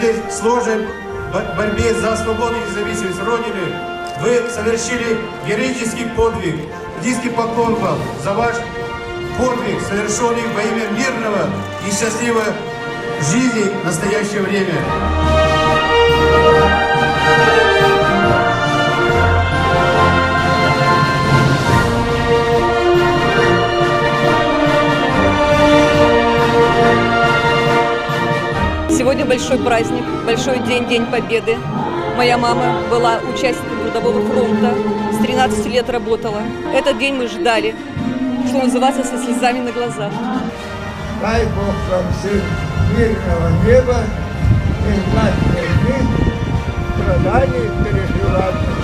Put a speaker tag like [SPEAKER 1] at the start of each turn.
[SPEAKER 1] своей сложной борьбе за свободу и независимость Родины вы совершили героический подвиг. Низкий поклон вам за ваш подвиг, совершенный во имя мирного и счастливой жизни в настоящее время.
[SPEAKER 2] Сегодня большой праздник, большой день, День Победы. Моя мама была участником Трудового фронта, с 13 лет работала. Этот день мы ждали, что называется, со слезами на глазах.
[SPEAKER 3] Дай Бог вам всем мирного неба, не знать войны, страданий, переживаний.